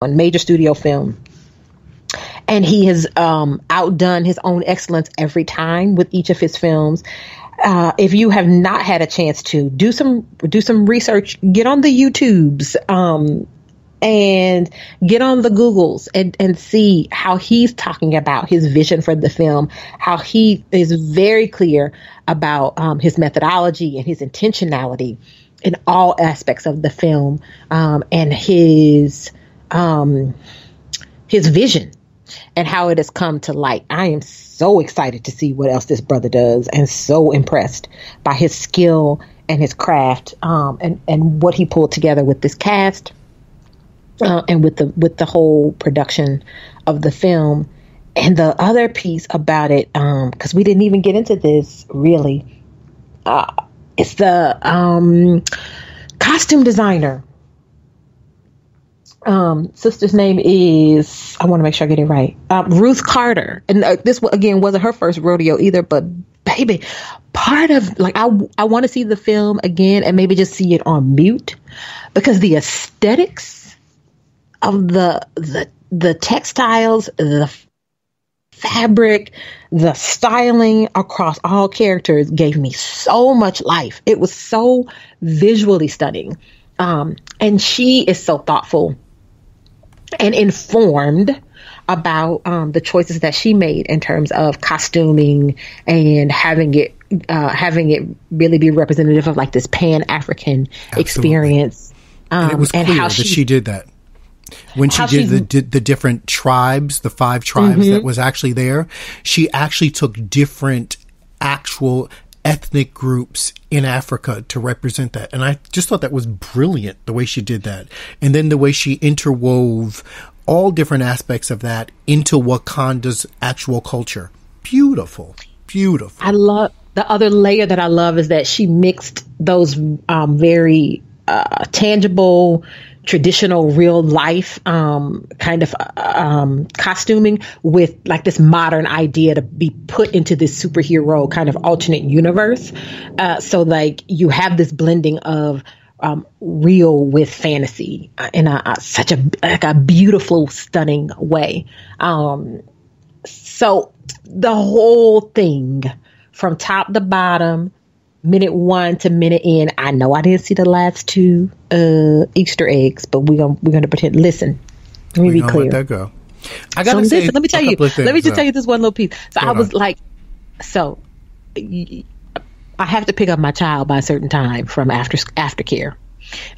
major studio film. And he has outdone his own excellence every time with each of his films. If you have not had a chance to do some research, get on the YouTubes and get on the Googles and see how he's talking about his vision for the film, how he is very clear about his methodology and his intentionality in all aspects of the film, and his vision and how it has come to light. I am so excited to see what else this brother does, and so impressed by his skill and his craft, and what he pulled together with this cast, and with the whole production of the film. And the other piece about it, because we didn't even get into this really, it's the costume designer. Sister's name is, I want to make sure I get it right, Ruth Carter. And this again wasn't her first rodeo either, but baby, part of, like, I want to see the film again and maybe just see it on mute, because the aesthetics of the textiles, the fabric, the styling across all characters gave me so much life. It was so visually stunning. And she is so thoughtful and informed about the choices that she made in terms of costuming and having it really be representative of like this Pan-African experience. And it was clear that she did that. When she did the different tribes, the 5 tribes that was actually there, she actually took different actual ethnic groups in Africa to represent that. And I just thought that was brilliant, the way she did that. And then the way she interwove all different aspects of that into Wakanda's actual culture. Beautiful. Beautiful. I love, the other layer that I love is that she mixed those very tangible, traditional, real life kind of costuming with like this modern idea to be put into this superhero kind of alternate universe. So like you have this blending of real with fantasy in such a beautiful, stunning way. So the whole thing from top to bottom, minute 1 to minute end. I know I didn't see the last 2 Easter eggs, but we're gonna pretend. Listen, let me be clear. Let that go. I gotta say, let me tell you. Let me just tell you this one little piece. So I was like, I have to pick up my child by a certain time from aftercare.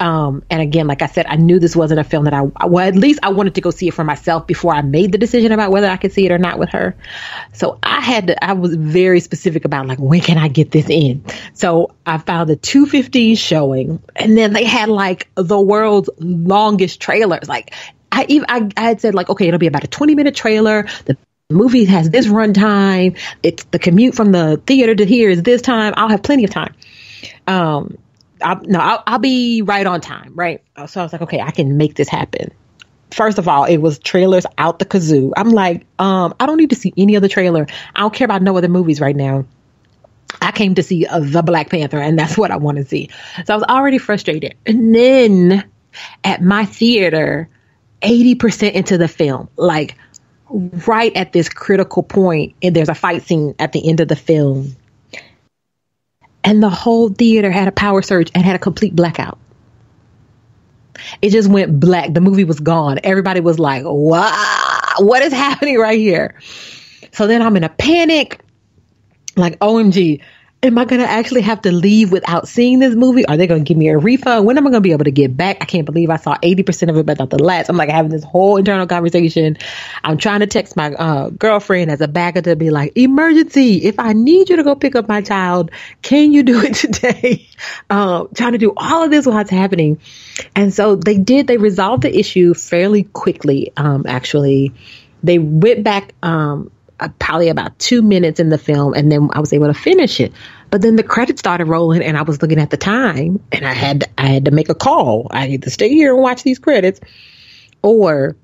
And again, like I said, I knew this wasn't a film that at least I wanted to go see it for myself before I made the decision about whether I could see it or not with her. So I was very specific about like, when can I get this in? So I found the 2:15 showing, and then they had like the world's longest trailers. Like I had said like, okay, it'll be about a 20-minute trailer. The movie has this runtime. It's the commute from the theater to here is this time. I'll have plenty of time. I'll be right on time, right? So I was like, okay, I can make this happen. First of all, it was trailers out the kazoo. I'm like, I don't need to see any other trailer. I don't care about no other movies right now. I came to see the Black Panther, and that's what I want to see. So I was already frustrated. And then at my theater, 80% into the film, like right at this critical point, and there's a fight scene at the end of the film. And the whole theater had a power surge and had a complete blackout. It just went black. The movie was gone. Everybody was like, wow, what is happening right here? So then I'm in a panic. Like, OMG, am I going to actually have to leave without seeing this movie? Are they going to give me a refund? When am I going to be able to get back? I can't believe I saw 80% of it, but not the last. I'm like having this whole internal conversation. I'm trying to text my girlfriend as a backup to be like, emergency. If I need you to go pick up my child, can you do it today? Trying to do all of this while it's happening. And so they resolved the issue fairly quickly. Actually, they went back, probably about 2 minutes in the film, and then I was able to finish it. But then the credits started rolling, and I was looking at the time, and I had to make a call. I had to stay here and watch these credits, or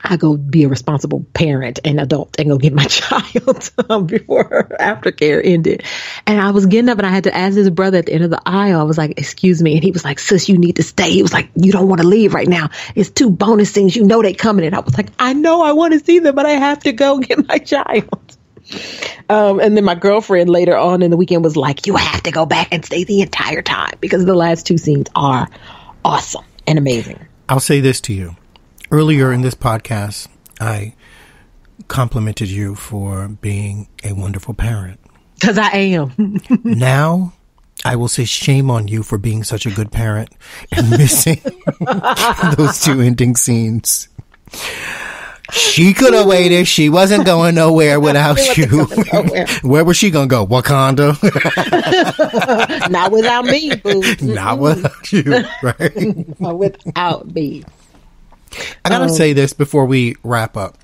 I go be a responsible parent and adult and go get my child before aftercare ended. And I was getting up and I had to ask his brother at the end of the aisle. I was like, excuse me. And he was like, sis, you need to stay. He was like, you don't want to leave right now. It's 2 bonus things. You know they coming. And I was like, I know I want to see them, but I have to go get my child. And then my girlfriend later on in the weekend was like, you have to go back and stay the entire time because the last 2 scenes are awesome and amazing. I'll say this to you. Earlier in this podcast, I complimented you for being a wonderful parent. Because I am. Now, I will say shame on you for being such a good parent and missing those 2 ending scenes. She could have waited. She wasn't going nowhere without you. Where was she going to go? Wakanda? Not without me, boo. Not without you, right? Not without me. I got to say this before we wrap up.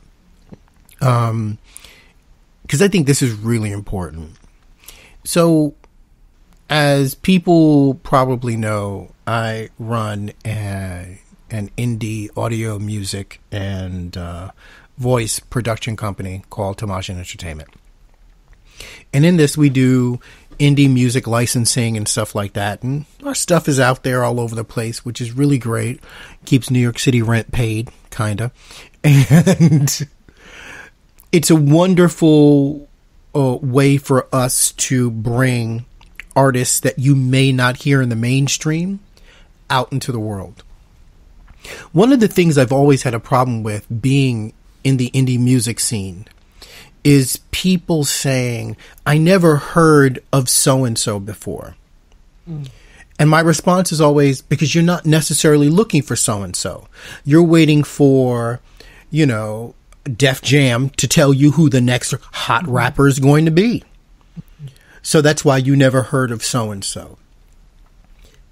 Because I think this is really important. So, as people probably know, I run an indie audio music and voice production company called Tomashin Entertainment. And in this, we do indie music licensing and stuff like that. And our stuff is out there all over the place, which is really great. Keeps New York City rent paid, kind of. And it's a wonderful way for us to bring artists that you may not hear in the mainstream out into the world. One of the things I've always had a problem with being in the indie music scene is people saying, I never heard of so-and-so before. And my response is always, because you're not necessarily looking for so-and-so. You're waiting for, Def Jam to tell you who the next hot rapper is going to be. So that's why you never heard of so-and-so.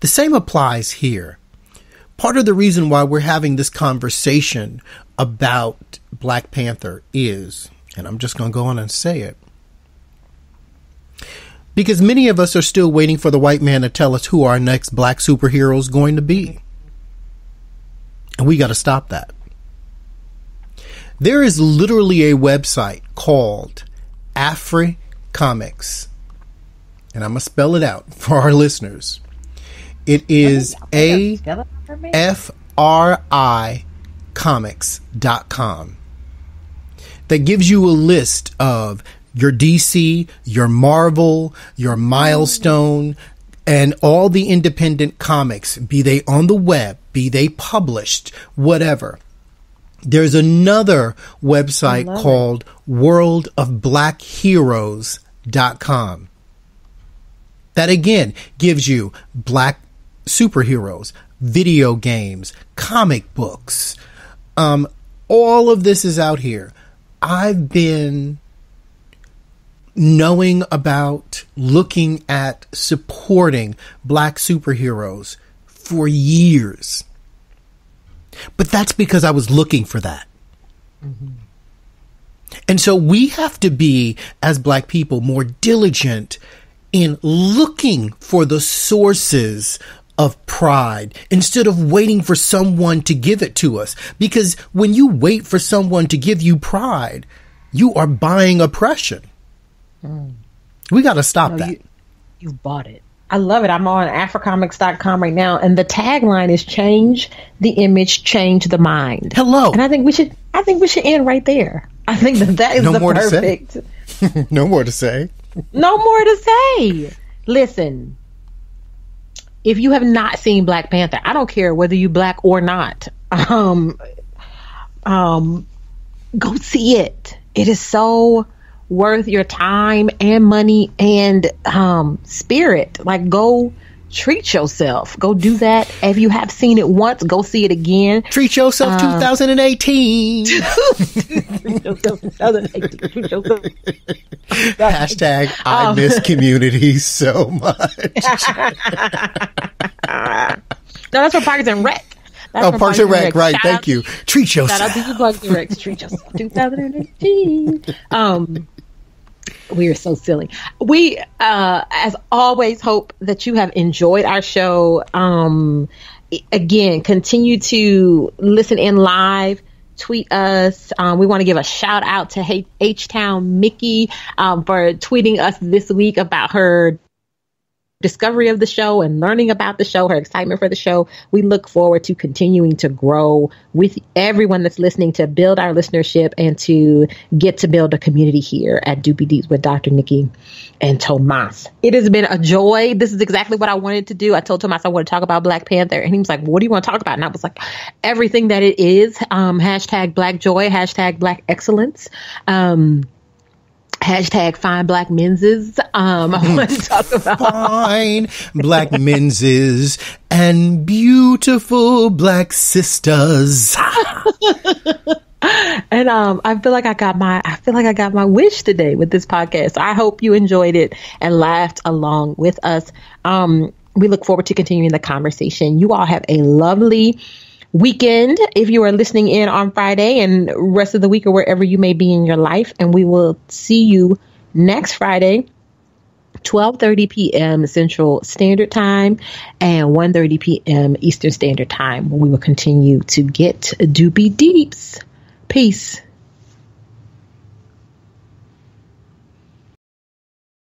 The same applies here. Part of the reason why we're having this conversation about Black Panther is, and I'm just going to go on and say it, because many of us are still waiting for the white man to tell us who our next black superhero is going to be. And we got to stop that. There is literally a website called AfriComics. And I'm going to spell it out for our listeners. It is AFRI Comics.com. That gives you a list of your DC, your Marvel, your Milestone, and all the independent comics, be they on the web, be they published, whatever. There's another website called worldofblackheroes.com. That again gives you black superheroes, video games, comic books. All of this is out here. I've been knowing about, looking at, supporting black superheroes for years. But that's because I was looking for that. Mm-hmm. And so we have to be, as black people, more diligent in looking for the sources of pride instead of waiting for someone to give it to us. Because when you wait for someone to give you pride, you are buying oppression. We got to stop that. You bought it. I love it. I'm on africomics.com right now, and the tagline is "Change the image, change the mind." Hello. And I think we should end right there. I think that is the perfect. No more to say. No more to say. Listen, if you have not seen Black Panther, I don't care whether you black or not. Go see it. It is so worth your time and money and spirit. Like, go treat yourself. Go do that. If you have seen it once, go see it again. Treat yourself 2018. Hashtag I miss community so much. No, that's for Parks and Rec. Parks and Rec, right. Thank you. Treat yourself. Shout out to you, Parks and Rec. Treat yourself. 2018. We are so silly. We, as always, hope that you have enjoyed our show. Again, continue to listen in live tweet us. We want to give a shout out to H-Town Mickey for tweeting us this week about her discovery of the show and learning about the show, her excitement for the show. We look forward to continuing to grow with everyone that's listening, to build our listenership and to get to build a community here at Doopy Deeps with Dr. Nikki and Tomas. It has been a joy. This is exactly what I wanted to do. I told Tomas I want to talk about Black Panther, and he was like, what do you want to talk about? And I was like, everything that it is. Hashtag Black Joy, hashtag Black Excellence. Hashtag fine black menses. I want to talk about fine black menses and beautiful black sisters. And I feel like I got my wish today with this podcast. I hope you enjoyed it and laughed along with us. We look forward to continuing the conversation. You all have a lovely weekend if you are listening in on Friday, and rest of the week or wherever you may be in your life. And we will see you next Friday, 12:30 p.m. Central Standard Time and 1:30 p.m. Eastern Standard Time, when we will continue to get doopy deeps. Peace.